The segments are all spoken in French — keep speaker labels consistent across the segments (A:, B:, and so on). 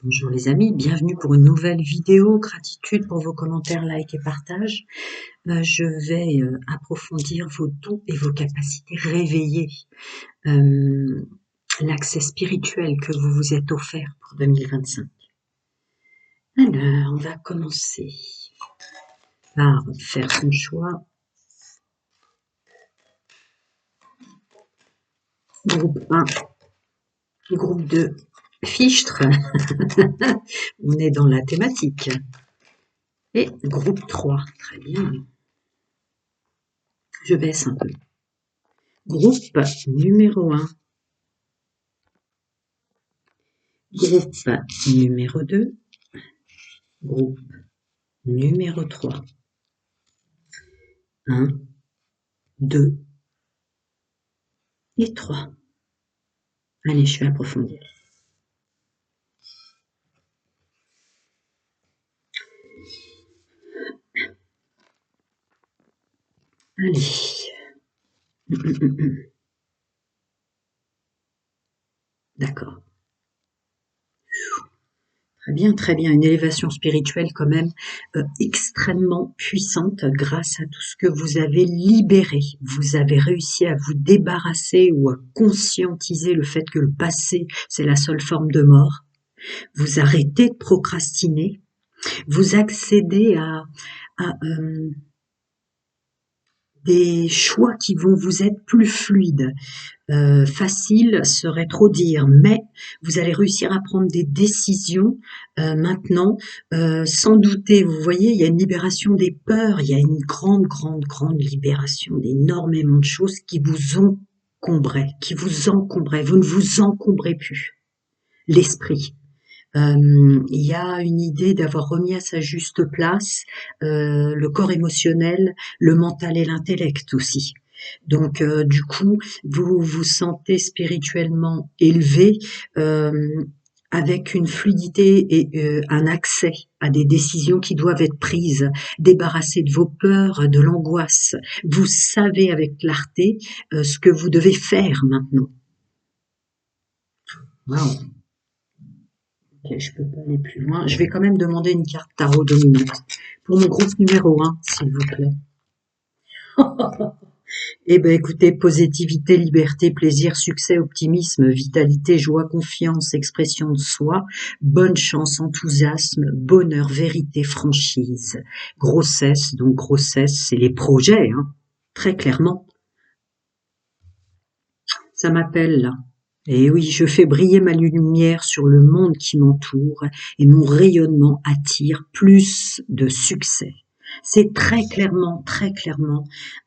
A: Bonjour les amis, bienvenue pour une nouvelle vidéo. Gratitude pour vos commentaires, likes et partages. Je vais approfondir vos dons et vos capacités, réveiller l'accès spirituel que vous vous êtes offert pour 2025. Alors, on va commencer par faire son choix. Groupe 1, groupe 2, fichtre. On est dans la thématique. Et groupe 3, très bien. Je baisse un peu. Groupe numéro 1. Groupe numéro 2. Groupe numéro 3. 1, 2 et 3. Allez, je vais approfondir. Allez. D'accord. Très bien. Une élévation spirituelle quand même extrêmement puissante grâce à tout ce que vous avez libéré. Vous avez réussi à vous débarrasser ou à conscientiser le fait que le passé, c'est la seule forme de mort. Vous arrêtez de procrastiner. Vous accédez à des choix qui vont vous être plus fluides. Facile serait trop dire, mais vous allez réussir à prendre des décisions maintenant, sans douter. Vous voyez, il y a une libération des peurs, il y a une grande libération d'énormément de choses qui vous encombraient, Vous ne vous encombrez plus. L'esprit. Il y a une idée d'avoir remis à sa juste place le corps émotionnel, le mental et l'intellect aussi. Donc du coup, vous vous sentez spirituellement élevé avec une fluidité et un accès à des décisions qui doivent être prises, débarrassé de vos peurs, de l'angoisse. Vous savez avec clarté ce que vous devez faire maintenant. Waouh. Ok, je peux pas aller plus loin. Je vais quand même demander une carte tarot dominante pour mon groupe numéro 1, s'il vous plaît. Eh ben, écoutez, positivité, liberté, plaisir, succès, optimisme, vitalité, joie, confiance, expression de soi, bonne chance, enthousiasme, bonheur, vérité, franchise. Grossesse, donc grossesse, c'est les projets, hein, très clairement. Ça m'appelle là. Et oui, je fais briller ma lumière sur le monde qui m'entoure et mon rayonnement attire plus de succès. C'est très clairement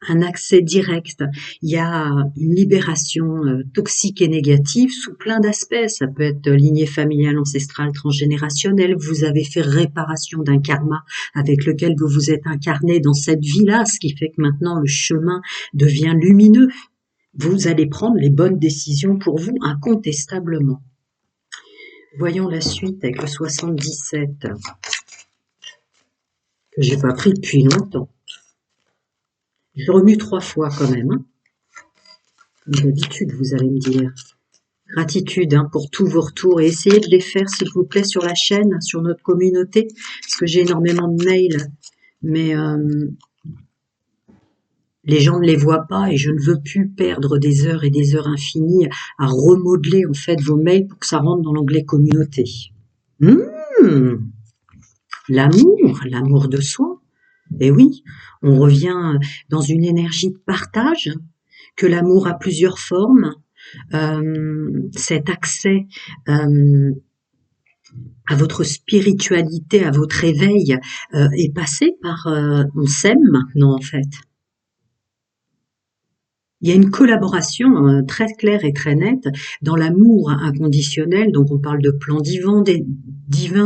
A: un accès direct. Il y a une libération toxique et négative sous plein d'aspects. Ça peut être lignée familiale, ancestrale, transgénérationnelle. Vous avez fait réparation d'un karma avec lequel vous vous êtes incarné dans cette vie-là, ce qui fait que maintenant le chemin devient lumineux. Vous allez prendre les bonnes décisions pour vous, incontestablement. Voyons la suite avec le 77, que j'ai pas pris depuis longtemps. Je remue 3 fois quand même. Hein. Comme d'habitude, vous allez me dire. Gratitude pour tous vos retours et essayez de les faire, s'il vous plaît, sur la chaîne, sur notre communauté, parce que j'ai énormément de mails, mais les gens ne les voient pas et je ne veux plus perdre des heures et des heures infinies à remodeler en fait vos mails pour que ça rentre dans l'onglet communauté. L'amour de soi. Et oui, on revient dans une énergie de partage, que l'amour a plusieurs formes. Cet accès à votre spiritualité, à votre éveil est passé par on s'aime maintenant en fait. Il y a une collaboration très claire et très nette dans l'amour inconditionnel. Donc on parle de plan divin,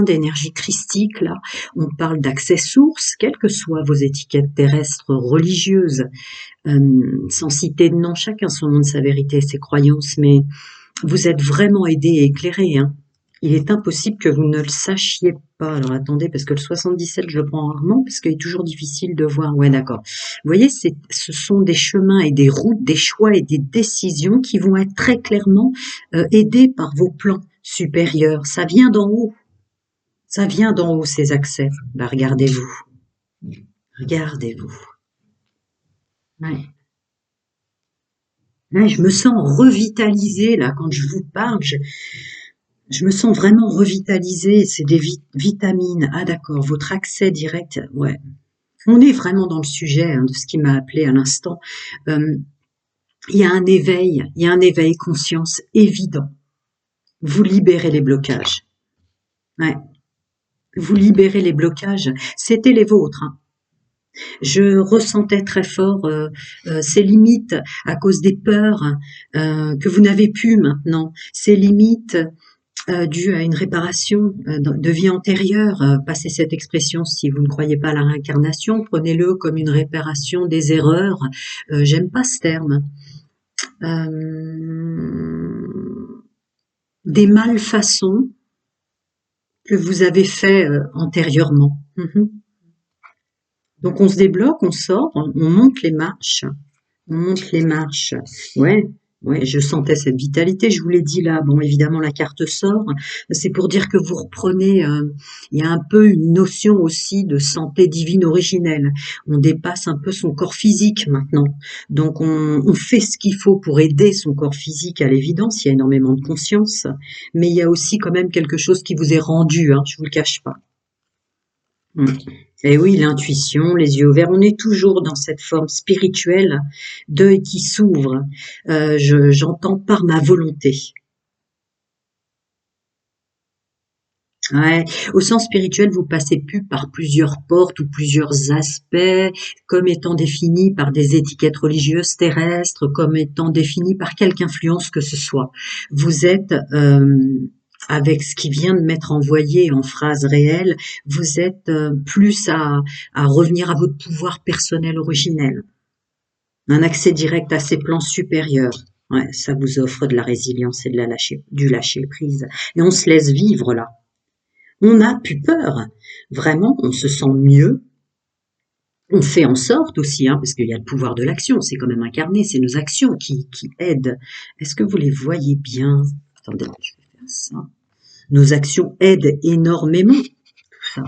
A: d'énergie christique. Là, on parle d'accès source, quelles que soient vos étiquettes terrestres religieuses, sans citer de nom. Chacun son nom de sa vérité, ses croyances, mais vous êtes vraiment aidé et éclairé. Hein. Il est impossible que vous ne le sachiez pas. Alors attendez, parce que le 77, je le prends rarement, parce qu'il est toujours difficile de voir. Ouais, d'accord. Vous voyez, ce sont des chemins et des routes, des choix et des décisions qui vont être très clairement aidés par vos plans supérieurs. Ça vient d'en haut. Ça vient d'en haut, ces accès. Bah, regardez-vous. Regardez-vous. Ouais. Ouais, je me sens revitalisée là quand je vous parle. Je me sens vraiment revitalisée. C'est des vitamines. Ah d'accord, votre accès direct. Ouais. On est vraiment dans le sujet hein, de ce qui m'a appelé à l'instant. Euh, il y a un éveil, il y a un éveil conscience évident. Vous libérez les blocages. Ouais. Vous libérez les blocages. C'était les vôtres. Hein. Je ressentais très fort ces limites à cause des peurs que vous n'avez plus maintenant. Ces limites dues à une réparation de vie antérieure. Passez cette expression si vous ne croyez pas à la réincarnation. Prenez-le comme une réparation des erreurs. J'aime pas ce terme. Des malfaçons que vous avez fait antérieurement. Donc on se débloque, on sort, on monte les marches. On monte les marches. Ouais, ouais, je sentais cette vitalité, je vous l'ai dit là. Bon, évidemment, la carte sort. C'est pour dire que vous reprenez, il y a un peu une notion aussi de santé divine originelle. On dépasse un peu son corps physique maintenant. Donc, on fait ce qu'il faut pour aider son corps physique à l'évidence. Il y a énormément de conscience. Mais il y a aussi quand même quelque chose qui vous est rendu, hein, je vous le cache pas. Mm. Et oui, l'intuition, les yeux ouverts, on est toujours dans cette forme spirituelle d'œil qui s'ouvre. J'entends par ma volonté. Ouais. Au sens spirituel, vous passez plus par plusieurs portes ou plusieurs aspects, comme étant définis par des étiquettes religieuses terrestres, comme étant définis par quelque influence que ce soit. Vous êtes avec ce qui vient de m'être envoyé en phrase réelle, vous êtes plus à revenir à votre pouvoir personnel originel. Un accès direct à ces plans supérieurs. Ouais, ça vous offre de la résilience et de du lâcher prise. Et on se laisse vivre là. On n'a plus peur. Vraiment, on se sent mieux. On fait en sorte aussi, hein, parce qu'il y a le pouvoir de l'action, c'est quand même incarné, c'est nos actions qui aident. Est-ce que vous les voyez bien? Attendez, je vais faire ça. Nos actions aident énormément, tout ça.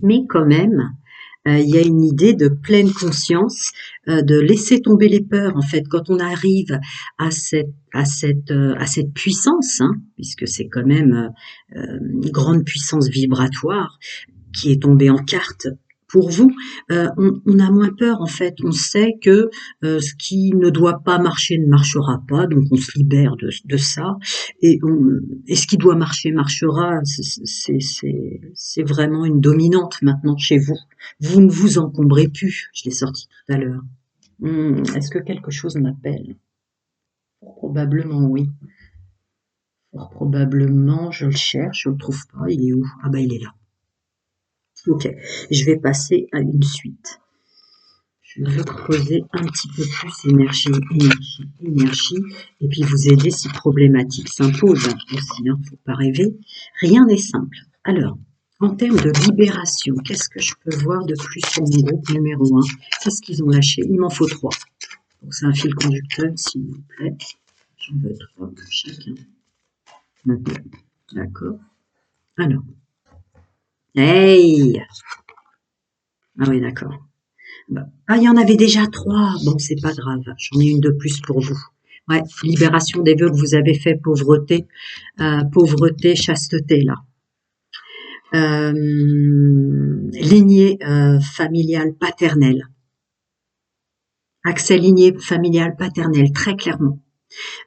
A: Mais quand même, il y a une idée de pleine conscience, de laisser tomber les peurs. En fait, quand on arrive à cette puissance, hein, puisque c'est quand même une grande puissance vibratoire qui est tombée en carte pour vous, on a moins peur en fait. On sait que ce qui ne doit pas marcher ne marchera pas, donc on se libère de ça. Et ce qui doit marcher marchera. C'est vraiment une dominante maintenant chez vous. Vous ne vous encombrez plus. Je l'ai sorti tout à l'heure. Est-ce que quelque chose m'appelle? Probablement oui. Fort probablement, je le cherche, je le trouve pas. Il est où? Ah bah il est là. Ok, je vais passer à une suite. Je vais creuser un petit peu plus énergie, et puis vous aider si problématique s'impose aussi, hein, faut pas rêver. Rien n'est simple. Alors, en termes de libération, qu'est-ce que je peux voir de plus sur mon groupe numéro 1? Qu'est-ce qu'ils ont lâché? Il m'en faut 3. Donc c'est un fil conducteur, s'il vous plaît. J'en veux 3 pour chacun. D'accord. Alors. Hey! Ah oui, d'accord. Ah, il y en avait déjà 3. Bon, c'est pas grave. J'en ai une de plus pour vous. Ouais, libération des vœux que vous avez fait, pauvreté, pauvreté, chasteté, là. Lignée familiale paternelle. Accès lignée familiale paternelle, très clairement.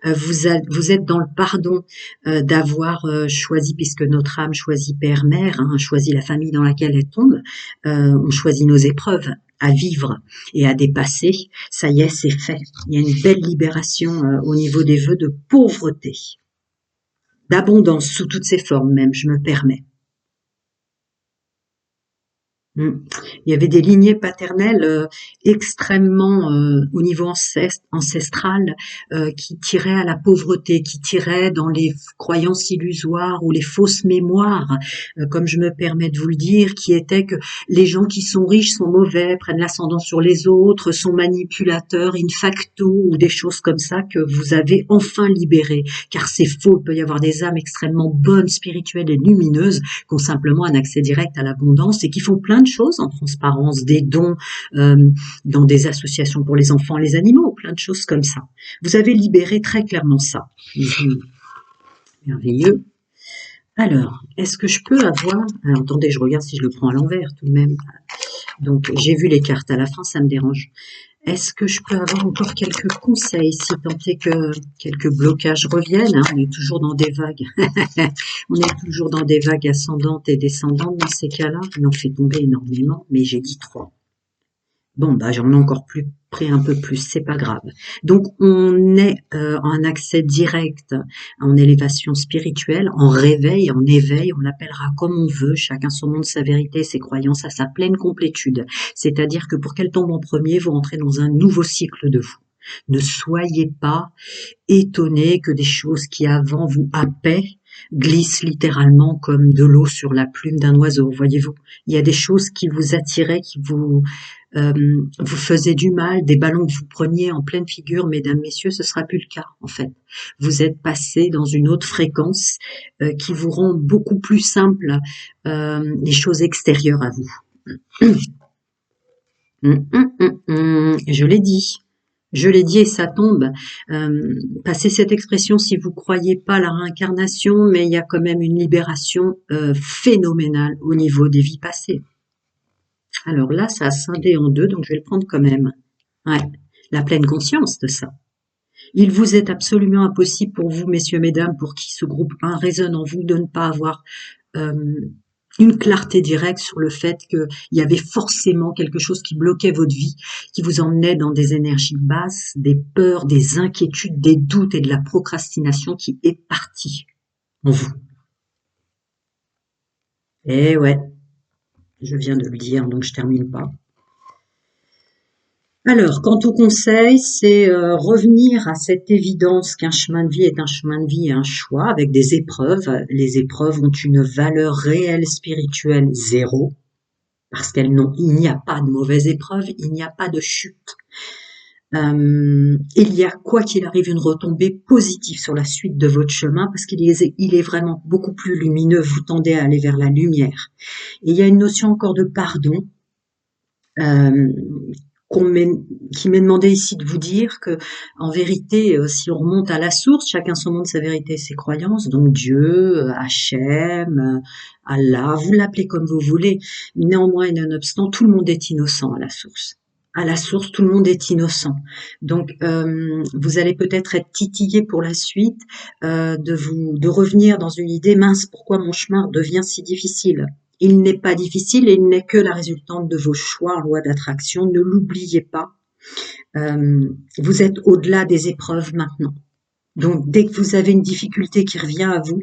A: Vous êtes dans le pardon d'avoir choisi, puisque notre âme choisit père-mère, hein, choisit la famille dans laquelle elle tombe, on choisit nos épreuves à vivre et à dépasser. Ça y est, c'est fait. Il y a une belle libération au niveau des vœux de pauvreté, d'abondance sous toutes ses formes même, je me permets. Mm. Il y avait des lignées paternelles extrêmement au niveau ancestral qui tiraient à la pauvreté, qui tiraient dans les croyances illusoires ou les fausses mémoires, comme je me permets de vous le dire, qui étaient que les gens qui sont riches sont mauvais, prennent l'ascendant sur les autres, sont manipulateurs, in facto, ou des choses comme ça que vous avez enfin libérées. Car c'est faux, il peut y avoir des âmes extrêmement bonnes, spirituelles et lumineuses qui ont simplement un accès direct à l'abondance et qui font plein de choses en transparence, des dons dans des associations pour les enfants et les animaux, plein de choses comme ça. Vous avez libéré très clairement ça. Merveilleux. Alors, est-ce que je peux avoir... Alors, attendez, je regarde si je le prends à l'envers tout de même. Donc, j'ai vu les cartes à la fin, ça me dérange. Est-ce que je peux avoir encore quelques conseils, si tant est que quelques blocages reviennent, hein, on est toujours dans des vagues. On est toujours dans des vagues ascendantes et descendantes dans ces cas-là. Il en fait tomber énormément, mais j'ai dit 3. Bon, bah j'en ai encore plus pris un peu plus, c'est pas grave. Donc on est en accès direct, en élévation spirituelle, en réveil, en éveil, on l'appellera comme on veut, chacun son monde, sa vérité, ses croyances à sa pleine complétude. C'est-à-dire que pour qu'elle tombe en premier, vous entrez dans un nouveau cycle de vous. Ne soyez pas étonnés que des choses qui avant vous happaient glissent littéralement comme de l'eau sur la plume d'un oiseau, voyez-vous. Il y a des choses qui vous attiraient, qui vous faisaient du mal, des ballons que vous preniez en pleine figure, mesdames, messieurs, ce sera plus le cas, en fait. Vous êtes passé dans une autre fréquence qui vous rend beaucoup plus simple les choses extérieures à vous. Je l'ai dit. Je l'ai dit et ça tombe. Passez cette expression si vous croyez pas à la réincarnation, mais il y a quand même une libération phénoménale au niveau des vies passées. Alors là, ça a scindé en deux, donc je vais le prendre quand même. Ouais, la pleine conscience de ça. Il vous est absolument impossible pour vous, messieurs, mesdames, pour qui ce groupe 1 résonne en vous, de ne pas avoir euh, une clarté directe sur le fait qu'il y avait forcément quelque chose qui bloquait votre vie, qui vous emmenait dans des énergies basses, des peurs, des inquiétudes, des doutes et de la procrastination qui est partie en vous. Eh ouais, je viens de le dire, donc je termine pas. Alors, quant au conseil, c'est revenir à cette évidence qu'un chemin de vie est un chemin de vie et un choix avec des épreuves. Les épreuves ont une valeur réelle spirituelle 0, parce il n'y a pas de mauvaise épreuve, il n'y a pas de chute. Il y a, quoi qu'il arrive, une retombée positive sur la suite de votre chemin, parce il est vraiment beaucoup plus lumineux, vous tendez à aller vers la lumière. Et il y a une notion encore de pardon, euh, qui m'est demandé ici de vous dire que, en vérité, si on remonte à la source, chacun son monde, sa vérité, ses croyances, donc Dieu, Hachem, Allah, vous l'appelez comme vous voulez. Néanmoins et nonobstant, tout le monde est innocent à la source. À la source, tout le monde est innocent. Donc, vous allez peut-être être titillé pour la suite de revenir dans une idée mince. Pourquoi mon chemin devient si difficile? Il n'est pas difficile et il n'est que la résultante de vos choix en loi d'attraction. Ne l'oubliez pas. Vous êtes au-delà des épreuves maintenant. Donc, dès que vous avez une difficulté qui revient à vous,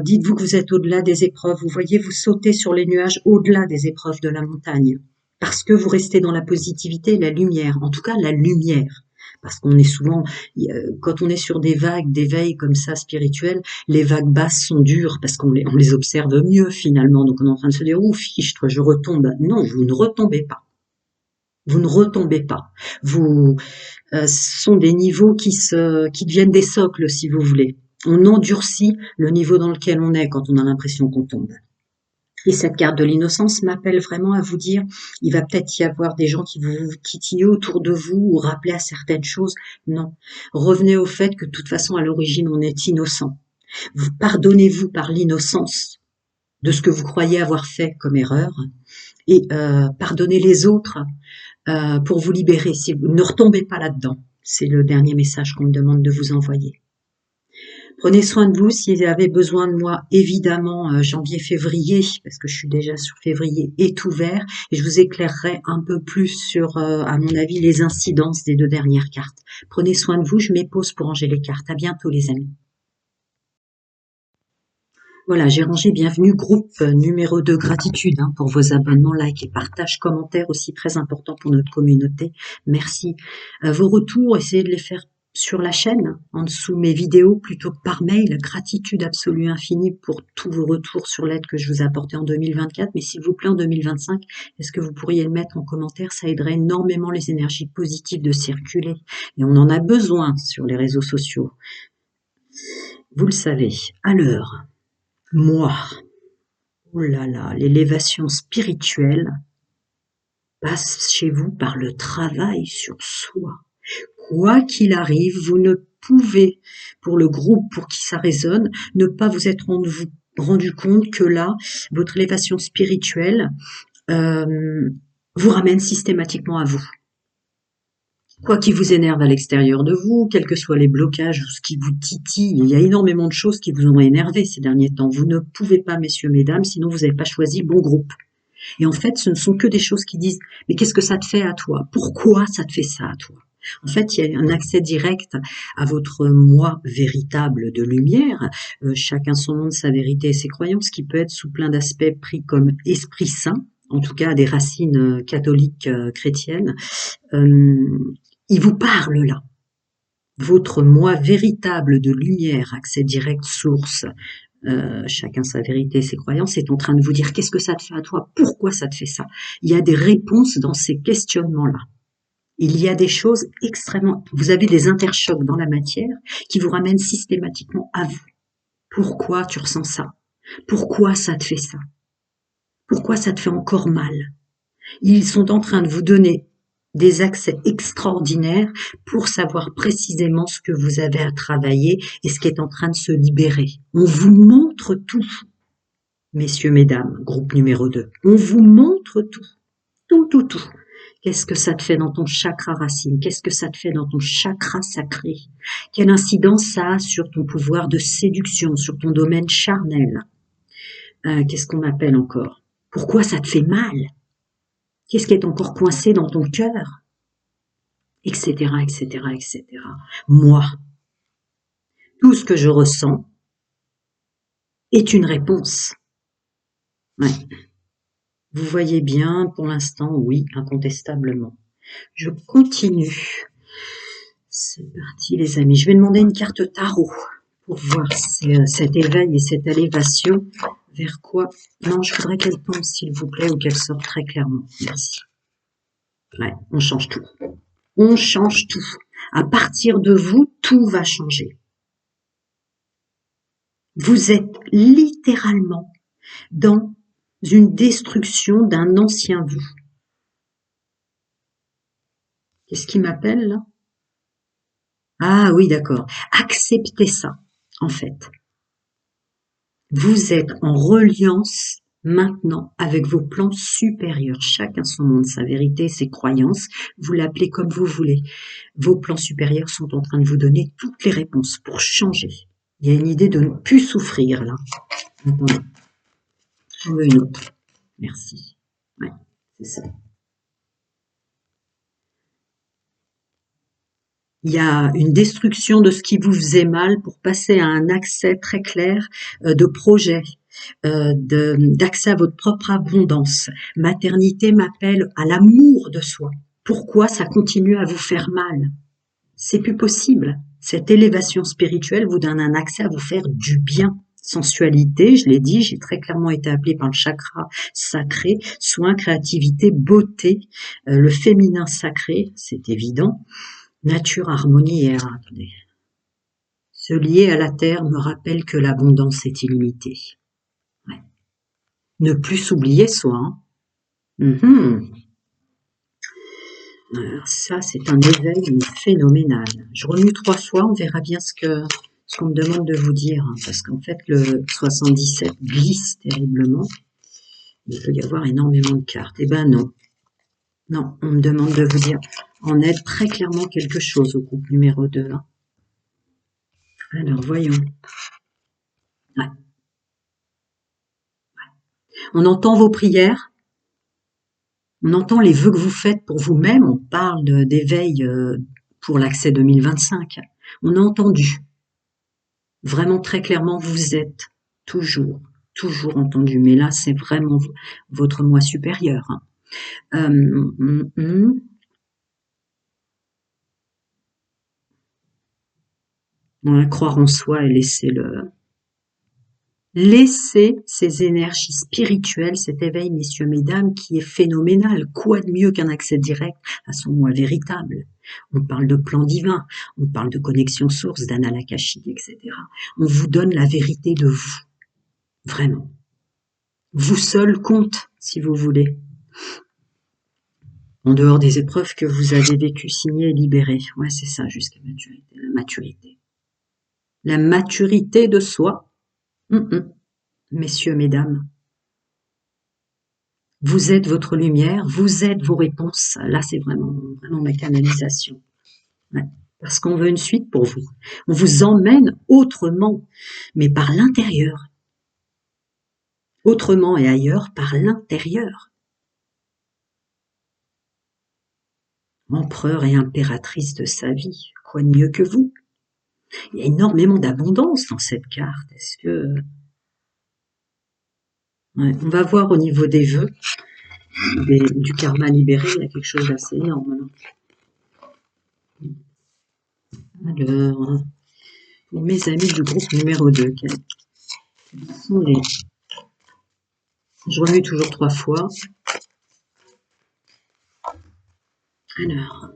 A: dites-vous que vous êtes au-delà des épreuves. Vous voyez, vous sautez sur les nuages au-delà des épreuves de la montagne. Parce que vous restez dans la positivité et la lumière. En tout cas, la lumière. Parce qu'on est souvent, quand on est sur des vagues d'éveil comme ça spirituelles, les vagues basses sont dures parce on les observe mieux finalement. Donc on est en train de se dire, ouf, fichtre, je retombe. Non, vous ne retombez pas. Vous ne retombez pas. Vous, ce sont des niveaux qui deviennent des socles, si vous voulez. On endurcit le niveau dans lequel on est quand on a l'impression qu'on tombe. Et cette carte de l'innocence m'appelle vraiment à vous dire, il va peut-être y avoir des gens qui vous titillent autour de vous ou rappeler à certaines choses. Non. Revenez au fait que de toute façon, à l'origine, on est innocent. Vous pardonnez-vous par l'innocence de ce que vous croyez avoir fait comme erreur et pardonnez les autres pour vous libérer. Si vous ne retombez pas là-dedans, c'est le dernier message qu'on me demande de vous envoyer. Prenez soin de vous. Si vous avez besoin de moi, évidemment, janvier-février, parce que je suis déjà sur février, est ouvert et je vous éclairerai un peu plus sur, à mon avis, les incidences des 2 dernières cartes. Prenez soin de vous. Je m'épose pour ranger les cartes. À bientôt, les amis. Voilà, j'ai rangé bienvenue, groupe numéro 2, gratitude pour vos abonnements, likes et partages, commentaires aussi très importants pour notre communauté. Merci. Vos retours, essayez de les faire sur la chaîne, en dessous mes vidéos, plutôt que par mail. Gratitude absolue infinie pour tous vos retours sur l'aide que je vous ai apportée en 2024. Mais s'il vous plaît, en 2025, est-ce que vous pourriez le mettre en commentaire? Ça aiderait énormément les énergies positives de circuler. Et on en a besoin sur les réseaux sociaux. Vous le savez. Alors, moi, oh là là, l'élévation spirituelle passe chez vous par le travail sur soi. Quoi qu'il arrive, vous ne pouvez, pour le groupe pour qui ça résonne, ne pas vous être rendu compte que là, votre élévation spirituelle vous ramène systématiquement à vous. Quoi qui vous énerve à l'extérieur de vous, quels que soient les blocages ou ce qui vous titille, il y a énormément de choses qui vous ont énervé ces derniers temps. Vous ne pouvez pas, messieurs, mesdames, sinon vous n'avez pas choisi le bon groupe. Et en fait, ce ne sont que des choses qui disent « mais qu'est-ce que ça te fait à toi? Pourquoi ça te fait ça à toi ?» En fait, il y a un accès direct à votre moi véritable de lumière, chacun son monde, sa vérité et ses croyances, qui peut être sous plein d'aspects pris comme esprit saint, en tout cas à des racines catholiques chrétiennes. Il vous parle là. Votre moi véritable de lumière, accès direct, source, chacun sa vérité, ses croyances, est en train de vous dire qu'est-ce que ça te fait à toi, pourquoi ça te fait ça. Il y a des réponses dans ces questionnements-là. Il y a des choses extrêmement... Vous avez des interchocs dans la matière qui vous ramènent systématiquement à vous. Pourquoi tu ressens ça? Pourquoi ça te fait ça? Pourquoi ça te fait encore mal? Ils sont en train de vous donner des accès extraordinaires pour savoir précisément ce que vous avez à travailler et ce qui est en train de se libérer. On vous montre tout, messieurs, mesdames, groupe numéro 2. On vous montre tout, tout, tout, tout. Qu'est-ce que ça te fait dans ton chakra racine? Qu'est-ce que ça te fait dans ton chakra sacré? Quelle incidence ça a sur ton pouvoir de séduction, sur ton domaine charnel? Qu'est-ce qu'on appelle encore? Pourquoi ça te fait mal? Qu'est-ce qui est encore coincé dans ton cœur? Etc., etc., etc. Moi, tout ce que je ressens est une réponse. Ouais. Vous voyez bien, pour l'instant, oui, incontestablement. Je continue. C'est parti, les amis. Je vais demander une carte tarot pour voir cet éveil et cette élévation vers quoi. Non, je voudrais qu'elle tombe, s'il vous plaît, ou qu'elle sorte très clairement. Merci. Ouais, on change tout. On change tout. À partir de vous, tout va changer. Vous êtes littéralement dans une destruction d'un ancien vous. Qu'est-ce qui m'appelle là? Ah oui, d'accord. Acceptez ça, en fait. Vous êtes en reliance maintenant avec vos plans supérieurs. Chacun son monde, sa vérité, ses croyances. Vous l'appelez comme vous voulez. Vos plans supérieurs sont en train de vous donner toutes les réponses pour changer. Il y a une idée de ne plus souffrir là. Attendez. J'en veux une autre. Merci. Ouais, c'est ça. Il y a une destruction de ce qui vous faisait mal pour passer à un accès très clair de projet, d'accès à votre propre abondance. Maternité m'appelle à l'amour de soi. Pourquoi ça continue à vous faire mal? C'est plus possible. Cette élévation spirituelle vous donne un accès à vous faire du bien. Sensualité, je l'ai dit, j'ai très clairement été appelée par le chakra sacré, soin, créativité, beauté, le féminin sacré, c'est évident. Nature, harmonie et attendez. Se lier à la terre me rappelle que l'abondance est illimitée. Ouais. Ne plus s'oublier soi. Hein. Alors ça, c'est un éveil phénoménal. Je remue 3 fois, on verra bien ce qu'on me demande de vous dire. Hein, parce qu'en fait, le 77 glisse terriblement. Il peut y avoir énormément de cartes. Eh ben non. Non, on me demande de vous dire en aide très clairement quelque chose au groupe numéro 2. Hein. Alors, voyons. Ouais. On entend vos prières, on entend les vœux que vous faites pour vous-même, on parle d'éveil pour l'accès 2025. On a entendu. Vraiment très clairement, vous êtes toujours, toujours entendu. Mais là, c'est vraiment votre moi supérieur, hein. Mmh mh. Ouais, croire en soi et laisser ces énergies spirituelles, cet éveil, messieurs, mesdames, qui est phénoménal. Quoi de mieux qu'un accès direct à son moi véritable? On parle de plan divin, on parle de connexion source, d'annales akashiques, etc. On vous donne la vérité de vous, vraiment. Vous seul compte, si vous voulez. En dehors des épreuves que vous avez vécues, signées et libérées. Ouais, c'est ça, jusqu'à maturité. La maturité. La maturité de soi. Messieurs, mesdames. Vous êtes votre lumière, vous êtes vos réponses. Là, c'est vraiment, vraiment ma canalisation. Ouais. Parce qu'on veut une suite pour vous. On vous emmène autrement, mais par l'intérieur. Autrement et ailleurs, par l'intérieur. Empereur et impératrice de sa vie. Quoi de mieux que vous? Il y a énormément d'abondance dans cette carte. Est-ce que... Ouais. On va voir au niveau des vœux, du karma libéré, il y a quelque chose d'assez énorme. Alors, pour mes amis du groupe numéro 2, quels sont les... Je remue toujours 3 fois. Alors,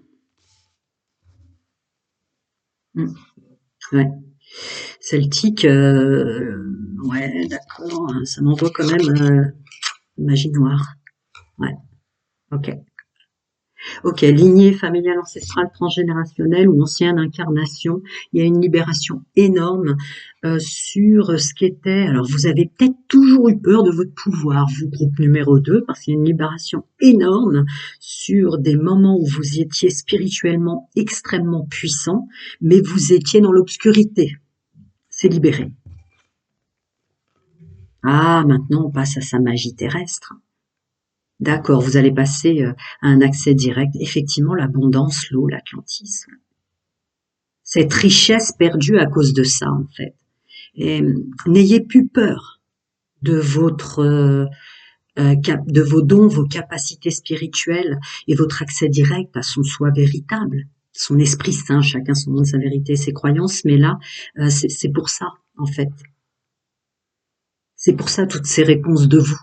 A: ouais, celtique, ouais, d'accord, ça m'envoie quand même magie noire. Ouais, ok. Ok, lignée familiale, ancestrale, transgénérationnelle ou ancienne incarnation, il y a une libération énorme sur ce qu'était. Alors, vous avez peut-être toujours eu peur de votre pouvoir, vous, groupe numéro 2, parce qu'il y a une libération énorme sur des moments où vous étiez spirituellement extrêmement puissant, mais vous étiez dans l'obscurité. C'est libéré. Ah, maintenant on passe à sa magie terrestre. D'accord, vous allez passer à un accès direct. Effectivement, l'abondance, l'eau, l'Atlantis. Cette richesse perdue à cause de ça, en fait. Et n'ayez plus peur de de vos dons, vos capacités spirituelles et votre accès direct à son soi véritable, son esprit saint, chacun son nom, sa vérité, ses croyances. Mais là, c'est pour ça, en fait. C'est pour ça toutes ces réponses de vous.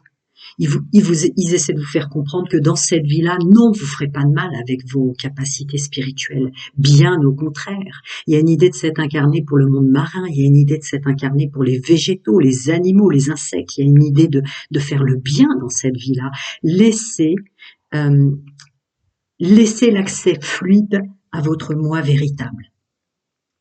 A: Ils essaient de vous faire comprendre que dans cette vie-là, non, vous ferez pas de mal avec vos capacités spirituelles. Bien au contraire. Il y a une idée de s'être incarné pour le monde marin, il y a une idée de s'être incarné pour les végétaux, les animaux, les insectes. Il y a une idée de faire le bien dans cette vie-là. Euh, laissez l'accès fluide à votre moi véritable.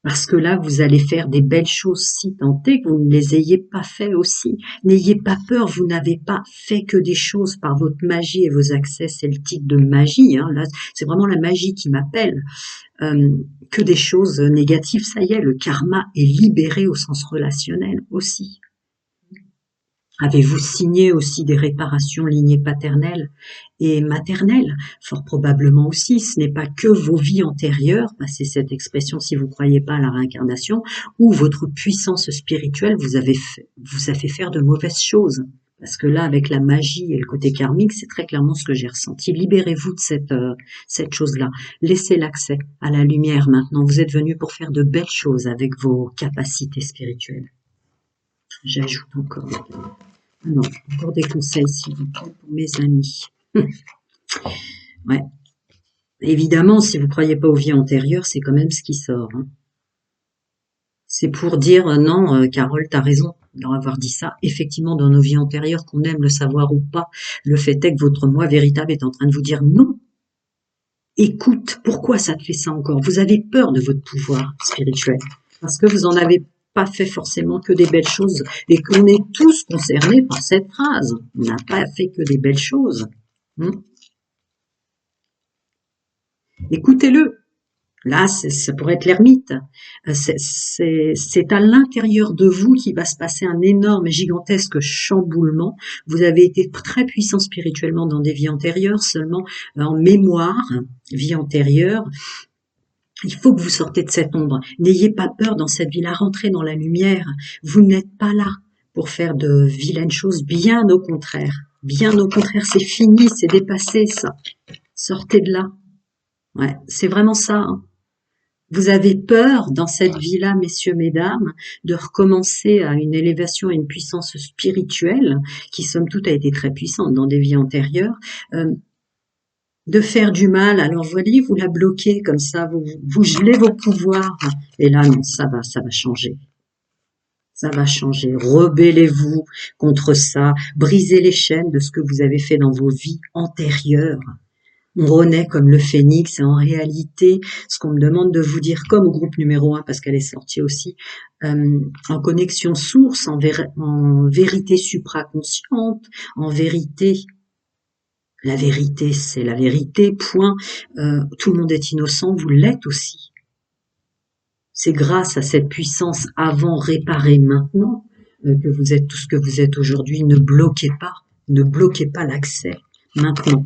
A: Parce que là, vous allez faire des belles choses si tant est que vous ne les ayez pas fait aussi. N'ayez pas peur, vous n'avez pas fait que des choses par votre magie et vos accès celtiques de magie. Hein. Là, c'est vraiment la magie qui m'appelle. Que des choses négatives, ça y est, le karma est libéré au sens relationnel aussi. Avez-vous signé aussi des réparations lignées paternelles et maternelles? Fort probablement aussi. Ce n'est pas que vos vies antérieures, c'est cette expression si vous ne croyez pas à la réincarnation, ou votre puissance spirituelle vous a fait faire de mauvaises choses. Parce que là, avec la magie et le côté karmique, c'est très clairement ce que j'ai ressenti. Libérez-vous de cette chose-là. Laissez l'accès à la lumière maintenant. Vous êtes venu pour faire de belles choses avec vos capacités spirituelles. J'ajoute encore. Non, encore des conseils, s'il vous plaît, pour mes amis. Ouais. Évidemment, si vous ne croyez pas aux vies antérieures, c'est quand même ce qui sort. Hein. C'est pour dire, non, Carole, t'as raison d'avoir dit ça. Effectivement, dans nos vies antérieures, qu'on aime le savoir ou pas, le fait est que votre moi véritable est en train de vous dire non. Écoute, pourquoi ça te fait ça encore? Vous avez peur de votre pouvoir spirituel. Parce que vous en avez pas fait forcément que des belles choses et qu'on est tous concernés par cette phrase. On n'a pas fait que des belles choses. Écoutez-le. Là, ça pourrait être l'ermite. C'est à l'intérieur de vous qu'il va se passer un énorme et gigantesque chamboulement. Vous avez été très puissant spirituellement dans des vies antérieures, seulement en mémoire, vie antérieure. Il faut que vous sortez de cette ombre. N'ayez pas peur dans cette vie-là. Rentrez dans la lumière. Vous n'êtes pas là pour faire de vilaines choses, bien au contraire. Bien au contraire, c'est fini, c'est dépassé ça. Sortez de là. Ouais, c'est vraiment ça, hein. Vous avez peur dans cette vie-là, messieurs, mesdames, de recommencer à une élévation, à une puissance spirituelle, qui somme toute a été très puissante dans des vies antérieures, de faire du mal. Alors voyez, vous la bloquez comme ça, vous gelez vos pouvoirs. Et là, non, ça va changer. Ça va changer. Rebellez-vous contre ça. Brisez les chaînes de ce que vous avez fait dans vos vies antérieures. On renaît comme le phénix, et en réalité, ce qu'on me demande de vous dire, comme au groupe numéro 1, parce qu'elle est sortie aussi, en connexion source, en vérité supraconsciente, en vérité, la vérité, c'est la vérité, point. Tout le monde est innocent, vous l'êtes aussi. C'est grâce à cette puissance avant, réparée maintenant, que vous êtes tout ce que vous êtes aujourd'hui. Ne bloquez pas l'accès maintenant.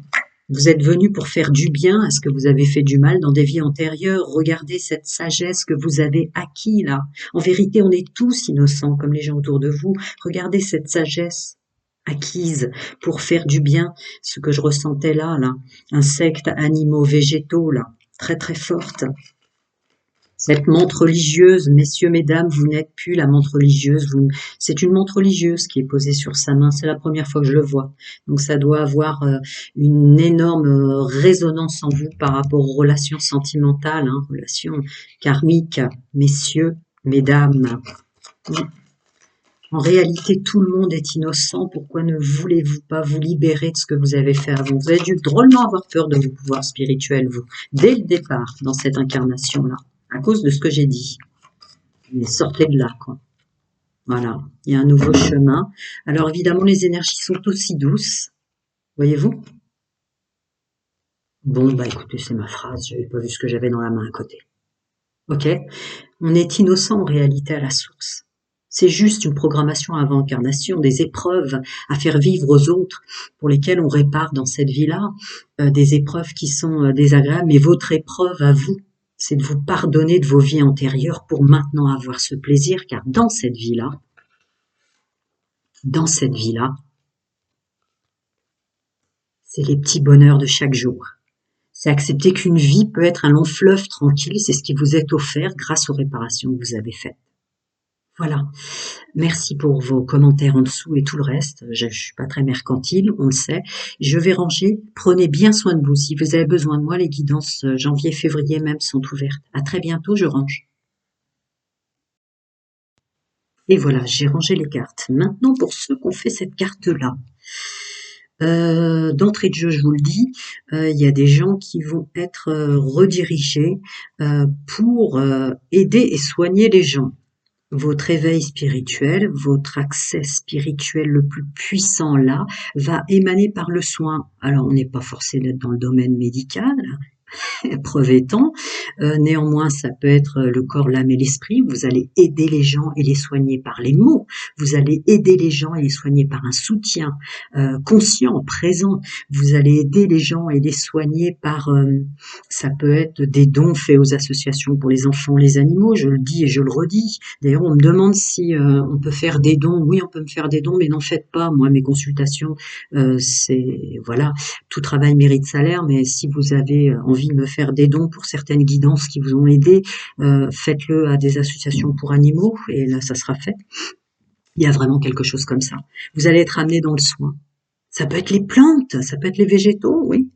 A: Vous êtes venu pour faire du bien à ce que vous avez fait du mal dans des vies antérieures. Regardez cette sagesse que vous avez acquis là. En vérité, on est tous innocents comme les gens autour de vous. Regardez cette sagesse acquise pour faire du bien, ce que je ressentais là, insectes, animaux, végétaux là, très très forte. Cette menthe religieuse, messieurs, mesdames, vous n'êtes plus la menthe religieuse, c'est une menthe religieuse qui est posée sur sa main, c'est la première fois que je le vois. Donc ça doit avoir une énorme résonance en vous par rapport aux relations sentimentales, hein, relations karmiques, messieurs, mesdames. En réalité, tout le monde est innocent. Pourquoi ne voulez-vous pas vous libérer de ce que vous avez fait avant? Vous avez dû drôlement avoir peur de vos pouvoirs spirituels, vous, dès le départ, dans cette incarnation-là, à cause de ce que j'ai dit. Mais sortez de là, quoi. Voilà, il y a un nouveau chemin. Alors évidemment, les énergies sont aussi douces, voyez-vous? Bon, bah écoutez, c'est ma phrase, j'avais pas vu ce que j'avais dans la main à côté. Ok? On est innocent en réalité à la source. C'est juste une programmation avant incarnation, des épreuves à faire vivre aux autres, pour lesquelles on répare dans cette vie-là, des épreuves qui sont désagréables, mais votre épreuve à vous, c'est de vous pardonner de vos vies antérieures pour maintenant avoir ce plaisir, car dans cette vie-là, c'est les petits bonheurs de chaque jour. C'est accepter qu'une vie peut être un long fleuve tranquille, c'est ce qui vous est offert grâce aux réparations que vous avez faites. Voilà. Merci pour vos commentaires en dessous et tout le reste. Je suis pas très mercantile, on le sait. Je vais ranger. Prenez bien soin de vous. Si vous avez besoin de moi, les guidances janvier, février même sont ouvertes. À très bientôt, je range. Et voilà, j'ai rangé les cartes. Maintenant, pour ceux qui ont fait cette carte-là. D'entrée de jeu, je vous le dis, il y a des gens qui vont être redirigés pour aider et soigner les gens. Votre éveil spirituel, votre accès spirituel le plus puissant là, va émaner par le soin. Alors, on n'est pas forcé d'être dans le domaine médical, preuve étant. Néanmoins, ça peut être le corps, l'âme et l'esprit. Vous allez aider les gens et les soigner par les mots. Vous allez aider les gens et les soigner par un soutien conscient, présent. Vous allez aider les gens et les soigner par, ça peut être des dons faits aux associations pour les enfants, les animaux. Je le dis et je le redis. D'ailleurs, on me demande si on peut faire des dons. Oui, on peut me faire des dons, mais n'en faites pas. Moi, mes consultations, c'est voilà, tout travail mérite salaire. Mais si vous avez envie de me faire des dons pour certaines guidances qui vous ont aidé, faites-le à des associations pour animaux et là, ça sera fait. Il y a vraiment quelque chose comme ça. Vous allez être amené dans le soin. Ça peut être les plantes, ça peut être les végétaux, oui.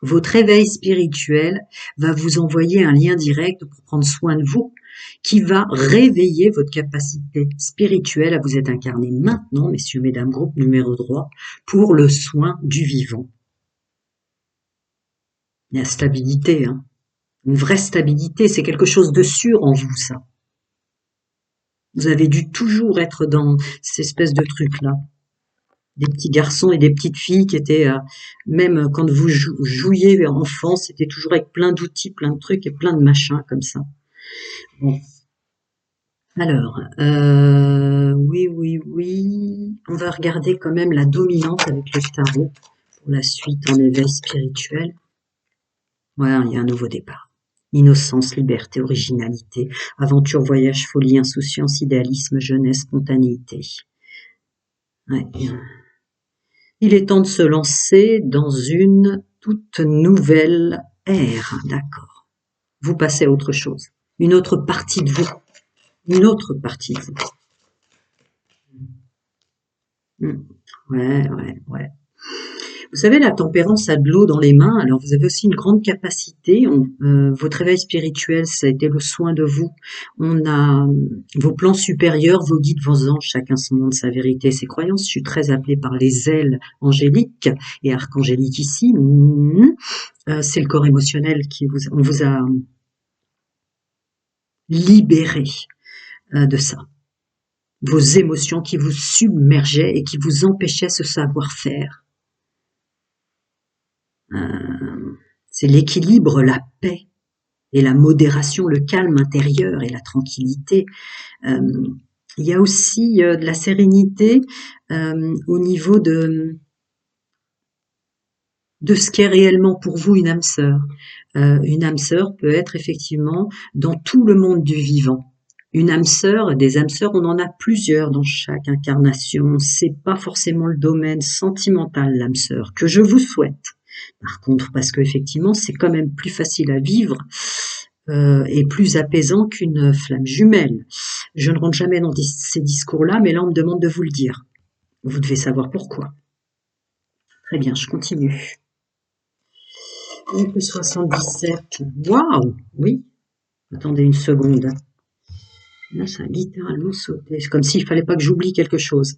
A: Votre éveil spirituel va vous envoyer un lien direct pour prendre soin de vous, qui va réveiller votre capacité spirituelle à vous être incarné maintenant, messieurs, mesdames, groupe numéro 3, pour le soin du vivant. Il y a stabilité, hein. Une vraie stabilité, c'est quelque chose de sûr en vous, ça. Vous avez dû toujours être dans cette espèce de truc-là. Des petits garçons et des petites filles qui étaient, même quand vous jouiez enfant, c'était toujours avec plein d'outils, plein de trucs et plein de machins comme ça. Bon. Alors, oui, oui, oui. On va regarder quand même la dominante avec le tarot pour la suite en éveil spirituel. Voilà, il y a un nouveau départ. Innocence, liberté, originalité, aventure, voyage, folie, insouciance, idéalisme, jeunesse, spontanéité. Ouais. Il est temps de se lancer dans une toute nouvelle ère, d'accord. Vous passez à autre chose, une autre partie de vous, une autre partie de vous. Ouais, ouais, ouais. Vous savez, la tempérance a de l'eau dans les mains, alors vous avez aussi une grande capacité. Votre éveil spirituel, ça a été le soin de vous. On a vos plans supérieurs, vos guides, vos anges, chacun son monde, sa vérité, ses croyances. Je suis très appelée par les ailes angéliques et archangéliques ici. C'est le corps émotionnel on vous a libéré de ça. Vos émotions qui vous submergeaient et qui vous empêchaient ce savoir-faire. C'est l'équilibre, la paix et la modération, le calme intérieur et la tranquillité. Il y a aussi de la sérénité au niveau de ce qu'est réellement pour vous une âme sœur. Une âme sœur peut être effectivement dans tout le monde du vivant. Une âme sœur, des âmes sœurs, on en a plusieurs dans chaque incarnation. C'est pas forcément le domaine sentimental, l'âme sœur, que je vous souhaite. Par contre, parce qu'effectivement, c'est quand même plus facile à vivre et plus apaisant qu'une flamme jumelle. Je ne rentre jamais dans ces discours-là, mais là, on me demande de vous le dire. Vous devez savoir pourquoi. Très bien, je continue. 77. Waouh, oui. Attendez une seconde. Là, ça a littéralement sauté. C'est comme s'il fallait pas que j'oublie quelque chose.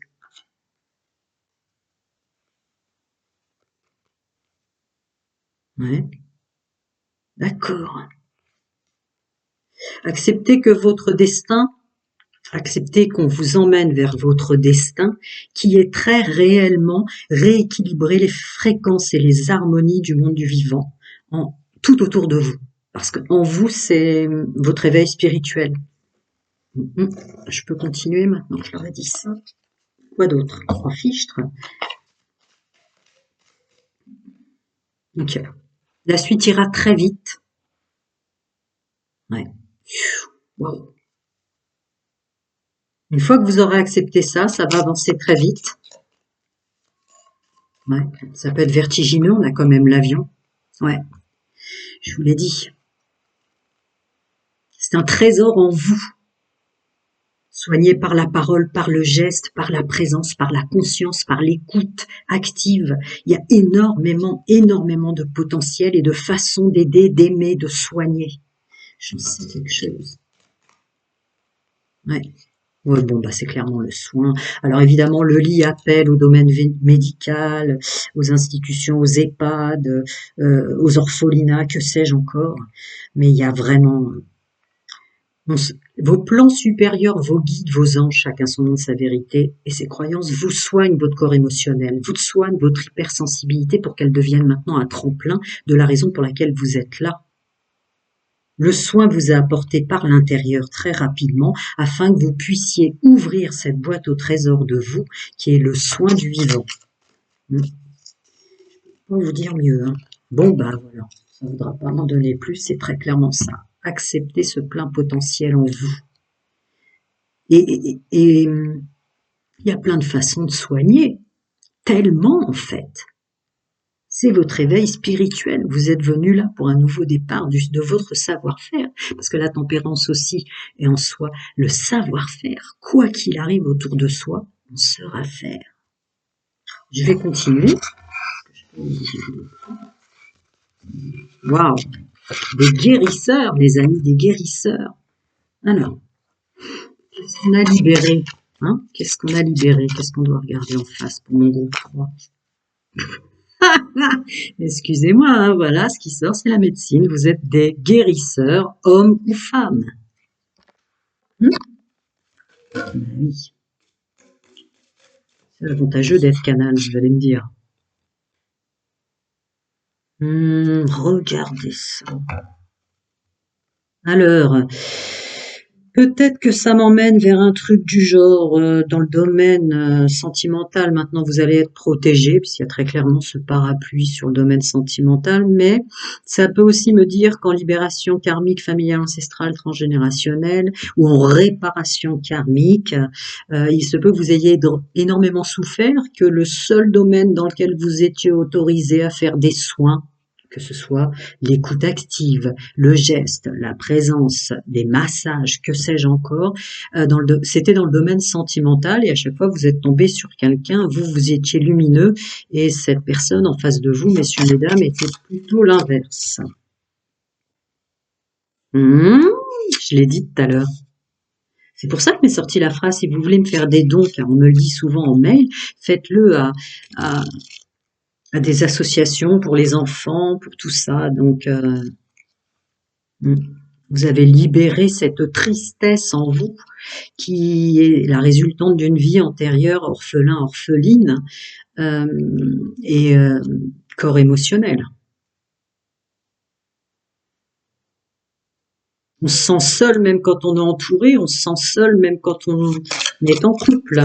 A: Ouais. D'accord. Acceptez que votre destin, acceptez qu'on vous emmène vers votre destin qui est très réellement rééquilibrer les fréquences et les harmonies du monde du vivant, tout autour de vous. Parce qu'en vous, c'est votre éveil spirituel. Je peux continuer maintenant, je leur ai dit ça. Quoi d'autre? 3 fichtres. Ok. La suite ira très vite. Ouais. Wow. Une fois que vous aurez accepté ça, ça va avancer très vite. Ouais. Ça peut être vertigineux, on a quand même l'avion. Ouais. Je vous l'ai dit. C'est un trésor en vous. Soigné par la parole, par le geste, par la présence, par la conscience, par l'écoute active. Il y a énormément, énormément de potentiel et de façons d'aider, d'aimer, de soigner. J'en sais quelque chose. Ouais. Ouais, bon, bah, c'est clairement le soin. Alors évidemment, le lit appelle au domaine médical, aux institutions, aux EHPAD, aux orphelinats, que sais-je encore. Mais il y a vraiment vos plans supérieurs, vos guides, vos anges, chacun son nom de sa vérité et ses croyances, vous soignent votre corps émotionnel, vous soignent votre hypersensibilité pour qu'elle devienne maintenant un tremplin de la raison pour laquelle vous êtes là. Le soin vous est apporté par l'intérieur très rapidement afin que vous puissiez ouvrir cette boîte au trésor de vous qui est le soin du vivant. Je peux pas vous dire mieux. Hein. Bon, bah voilà, ça ne voudra pas m'en donner plus, c'est très clairement ça. Acceptez ce plein potentiel en vous. Et il y a plein de façons de soigner, tellement en fait. C'est votre éveil spirituel. Vous êtes venu là pour un nouveau départ de votre savoir-faire. Parce que la tempérance aussi est en soi le savoir-faire. Quoi qu'il arrive autour de soi, on saura faire. Je vais continuer. Waouh! Des guérisseurs, les amis, des guérisseurs. Alors, qu'est-ce qu'on a libéré? Hein? Qu'est-ce qu'on a libéré? Qu'est-ce qu'on doit regarder en face pour mon groupe 3? Excusez-moi, hein, voilà, ce qui sort, c'est la médecine. Vous êtes des guérisseurs, hommes ou femmes. Oui. C'est avantageux d'être canal, vous allez me dire. Regardez ça. Alors, Peut-être que ça m'emmène vers un truc du genre dans le domaine sentimental. Maintenant, vous allez être protégé, puisqu'il y a très clairement ce parapluie sur le domaine sentimental, mais ça peut aussi me dire qu'en libération karmique, familiale, ancestrale, transgénérationnelle, ou en réparation karmique, il se peut que vous ayez énormément souffert, que le seul domaine dans lequel vous étiez autorisé à faire des soins, que ce soit l'écoute active, le geste, la présence, des massages, que sais-je encore, c'était dans le domaine sentimental et à chaque fois vous êtes tombé sur quelqu'un, vous étiez lumineux et cette personne en face de vous, messieurs, mesdames, était plutôt l'inverse. Je l'ai dit tout à l'heure. C'est pour ça que m'est sortie la phrase, si vous voulez me faire des dons, car on me le dit souvent en mail, faites-le à, à des associations pour les enfants, pour tout ça. Donc, vous avez libéré cette tristesse en vous qui est la résultante d'une vie antérieure orphelin, orpheline et corps émotionnel. On se sent seul même quand on est entouré, on se sent seul même quand on est en couple.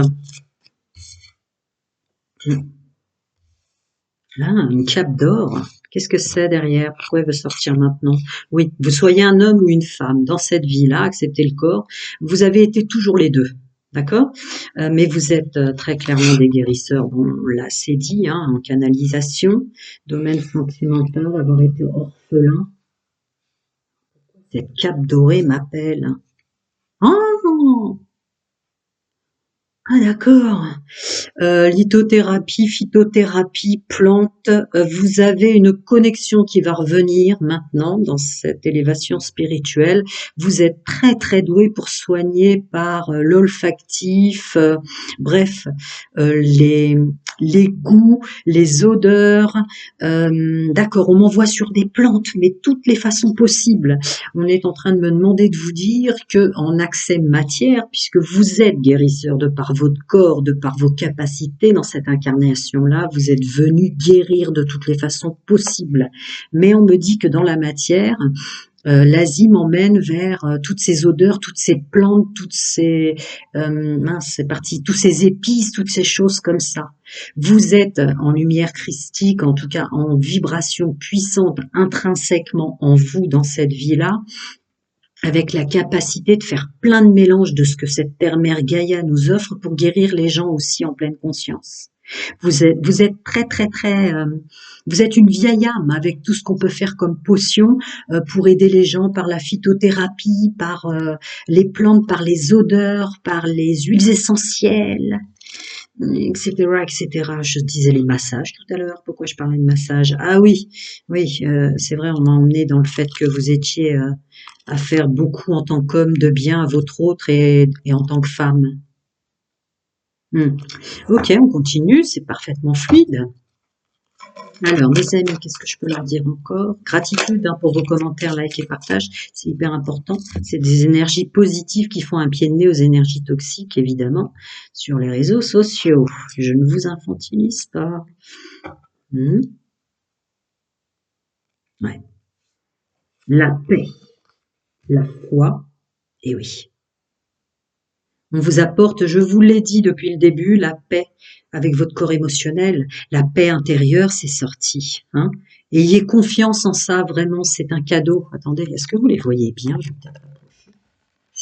A: Là, une cape d'or. Qu'est-ce que c'est derrière? Pourquoi elle veut sortir maintenant? Oui, vous soyez un homme ou une femme, dans cette vie-là, acceptez le corps, vous avez été toujours les deux, d'accord? Mais vous êtes très clairement des guérisseurs, bon, là c'est dit, hein, en canalisation, domaine sentimental, avoir été orphelin. Cette cape dorée m'appelle. Oh! Ah d'accord. Lithothérapie, phytothérapie, plantes, vous avez une connexion qui va revenir maintenant dans cette élévation spirituelle. Vous êtes très très doué pour soigner par l'olfactif, bref, les goûts, les odeurs. D'accord, on m'envoie sur des plantes, mais toutes les façons possibles. On est en train de me demander de vous dire que en accès matière, puisque vous êtes guérisseur de par votre corps, de par vos capacités dans cette incarnation-là, vous êtes venu guérir de toutes les façons possibles. Mais on me dit que dans la matière, l'Asie m'emmène vers toutes ces odeurs, toutes ces plantes, toutes ces c'est parti, tous ces épices, toutes ces choses comme ça. Vous êtes en lumière christique, en tout cas en vibration puissante intrinsèquement en vous dans cette vie-là, avec la capacité de faire plein de mélanges de ce que cette terre-mère Gaïa nous offre pour guérir les gens aussi en pleine conscience. Vous êtes très très très, vous êtes une vieille âme avec tout ce qu'on peut faire comme potion pour aider les gens par la phytothérapie, par les plantes, par les odeurs, par les huiles essentielles, etc., etc. Je disais les massages tout à l'heure. Pourquoi je parlais de massage? Ah oui, oui, c'est vrai, on m'a emmené dans le fait que vous étiez à faire beaucoup en tant qu'homme de bien à votre autre et en tant que femme. Ok, on continue, c'est parfaitement fluide. Alors, mes amis, qu'est-ce que je peux leur dire encore? Gratitude pour vos commentaires, likes et partages, c'est hyper important. C'est des énergies positives qui font un pied de nez aux énergies toxiques, évidemment, sur les réseaux sociaux. Je ne vous infantilise pas. Ouais. La paix, la foi, et oui. On vous apporte, je vous l'ai dit depuis le début, la paix avec votre corps émotionnel, la paix intérieure, c'est sorti. Hein. Ayez confiance en ça, vraiment, c'est un cadeau. Attendez, est-ce que vous les voyez bien? Je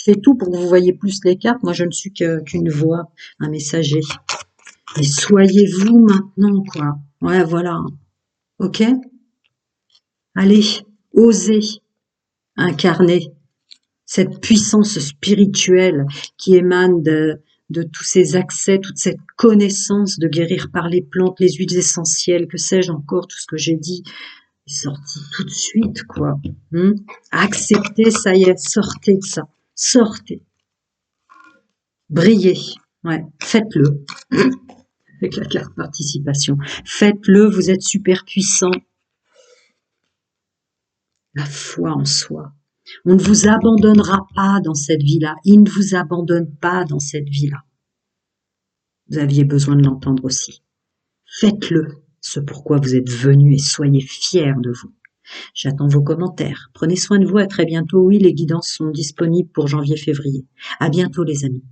A: fais tout pour que vous voyez plus les cartes. Moi, je ne suis qu'une voix, un messager. Et soyez-vous maintenant, quoi. Ouais, voilà. Ok? Allez, osez incarner cette puissance spirituelle qui émane de tous ces accès, toute cette connaissance de guérir par les plantes, les huiles essentielles, que sais-je encore, tout ce que j'ai dit est sorti tout de suite, quoi. Acceptez, ça y est, sortez de ça. Sortez. Brillez. Ouais, faites-le. Avec la carte participation. Faites-le, vous êtes super puissant. La foi en soi. On ne vous abandonnera pas dans cette vie-là. Il ne vous abandonne pas dans cette vie-là. Vous aviez besoin de l'entendre aussi. Faites-le, ce pourquoi vous êtes venu et soyez fiers de vous. J'attends vos commentaires. Prenez soin de vous, à très bientôt. Oui, les guidances sont disponibles pour janvier-février. À bientôt les amis.